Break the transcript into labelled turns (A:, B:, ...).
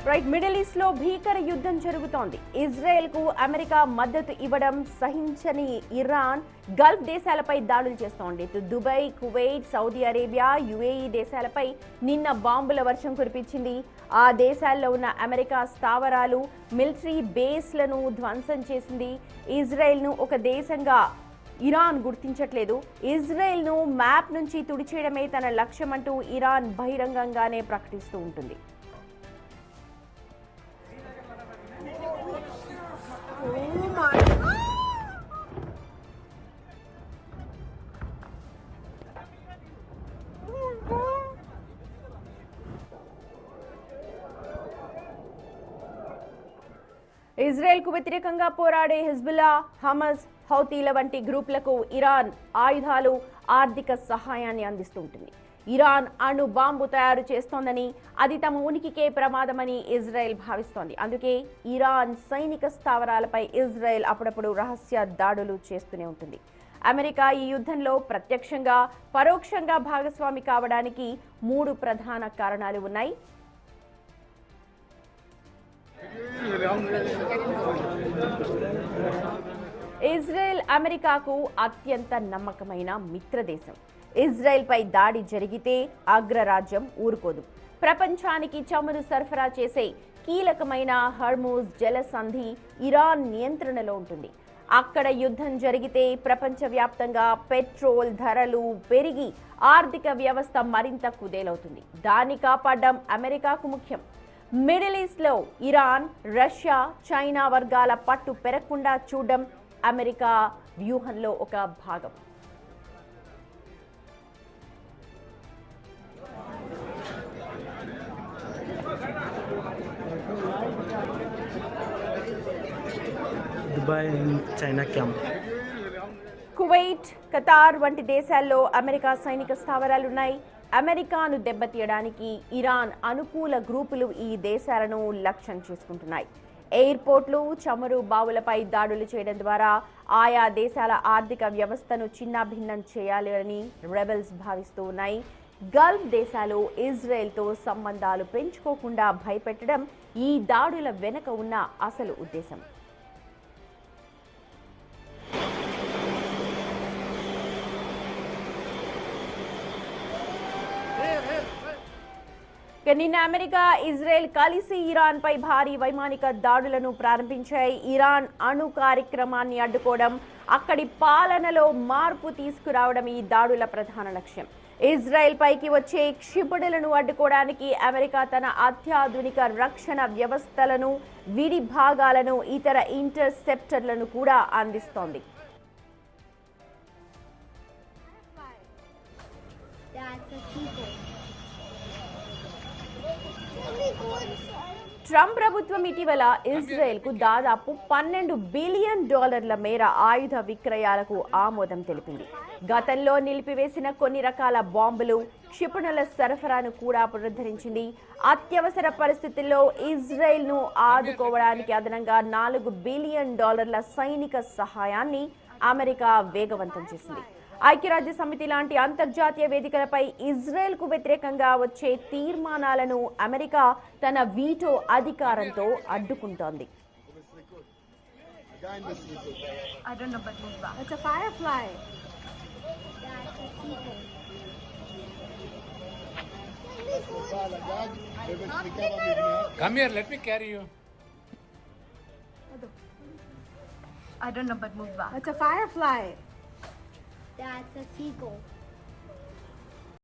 A: Right, middle east లో భీకర యుద్ధం జరుగుతోంది. ఇజ్రాయెల్ కు అమెరికా మద్దతు ఇవ్వడం సహించని ఇరాన్ గల్ఫ్ దేశాలపై దాడులు చేస్తోంది. Dubai, Kuwait, Saudi Arabia, UAE దేశాలపై నిన్న బాంబుల వర్షం కురిపించింది. ఆ దేశాల్లో ఉన్న అమెరికా స్థావరాలు, మిలిటరీ బేస్లను ధ్వంసం చేసింది. ఇజ్రాయెల్ ను ఒక దేశంగా ఇరాన్ గుర్తించట్లేదు. ఇజ్రాయెల్ ను మ్యాప్ నుంచి తుడిచేయడమే తన లక్ష్యమంటూ ఇరాన్ బహిరంగంగానే ప్రకటిస్తూ ఉంటుంది. ఇజ్రాయెల్ కు వ్యతిరేకంగా పోరాడే హిజ్బుల్లా, హమస్, హౌతీల వంటి గ్రూపులకు ఇరాన్ ఆయుధాలు, ఆర్థిక సహాయాన్ని అందిస్తూ ఉంటుంది. ఇరాన్ అణు బాంబు తయారు చేస్తోందని, అది తమ ఉనికికే ప్రమాదమని ఇజ్రాయెల్ భావిస్తోంది. అందుకే ఇరాన్ సైనిక స్థావరాలపై ఇజ్రాయెల్ అప్పుడప్పుడు రహస్య దాడులు చేస్తూనే ఉంటుంది. అమెరికా ఈ యుద్ధంలో ప్రత్యక్షంగా, పరోక్షంగా భాగస్వామి కావడానికి 3 ప్రధాన కారణాలు ఉన్నాయి. ఇజ్రాయెల్ అమెరికాకు అత్యంత నమ్మకమైన మిత్రదేశం. ఇజ్రాయెల్ పై దాడి జరిగితే అగ్రరాజ్యం ఊరుకోదు. ప్రపంచానికి చమురు సరఫరా చేసే కీలకమైన హర్మూజ్ జలసంధి ఇరాన్ నియంత్రణలో ఉంటుంది. అక్కడ యుద్ధం జరిగితే ప్రపంచవ్యాప్తంగా పెట్రోల్ ధరలు పెరిగి ఆర్థిక వ్యవస్థ మరింత కుదేలవుతుంది. దాన్ని కాపాడడం అమెరికాకు ముఖ్యం. మిడిల్ ఈస్ట్ లో ఇరాన్, రష్యా, చైనా వర్గాల పట్టు పెరగకుండా చూడడం అమెరికా వ్యూహంలో ఒక భాగం.
B: Dubai China camp.
A: Kuwait, Qatar వంటి దేశాల్లో అమెరికా సైనిక స్థావరాలున్నాయి. అమెరికాను దెబ్బతీయడానికి ఇరాన్ అనుకూల గ్రూపులు ఈ దేశాలను లక్ష్యం చేసుకుంటున్నాయి. ఎయిర్పోర్ట్లు, చమురు బావులపై దాడులు చేయడం ద్వారా ఆయా దేశాల ఆర్థిక వ్యవస్థను చిన్నాభిన్నం చేయాలని రెబెల్స్ భావిస్తూ ఉన్నాయి. గల్ఫ్ దేశాలు ఇజ్రాయెల్తో సంబంధాలు పెంచుకోకుండా భయపెట్టడం ఈ దాడుల వెనుక ఉన్న అసలు ఉద్దేశం. నిన్న అమెరికా, ఇజ్రాయెల్ కలిసి ఇరాన్ పై భారీ వైమానిక దాడులను ప్రారంభించాయి. ఇరాన్ అణు కార్యక్రమాన్ని అడ్డుకోవడం, అక్కడి పాలనలో మార్పు తీసుకురావడం ఈ దాడుల ప్రధాన లక్ష్యం. ఇజ్రాయెల్ పైకి వచ్చే క్షిపణులను అడ్డుకోవడానికి అమెరికా తన అత్యాధునిక రక్షణ వ్యవస్థలను, విడి భాగాలను, ఇతర ఇంటర్సెప్టర్లను కూడా అందిస్తోంది. ట్రంప్ ప్రభుత్వం ఇటీవల ఇజ్రాయెల్ కు దాదాపు $12 బిలియన్ మేర ఆయుధ విక్రయాలకు ఆమోదం తెలిపింది. గతంలో నిలిపివేసిన కొన్ని రకాల బాంబులు, క్షిపణుల సరఫరాను కూడా పునరుద్ధరించింది. అత్యవసర పరిస్థితుల్లో ఇజ్రాయెల్ ను ఆదుకోవడానికి అదనంగా $4 బిలియన్ సైనిక సహాయాన్ని అమెరికా వేగవంతం చేసింది. ఐక్యరాజ్య సమితి లాంటి అంతర్జాతీయ వేదికలపై ఇజ్రాయెల్ కు వ్యతిరేకంగా వచ్చే తీర్మానాలను అమెరికా తన వీటో అధికారంతో అడ్డుకుంటోంది.
C: Come here, let me carry you.
D: I don't know, but move back.
E: It's a firefly.
D: That's a seagull.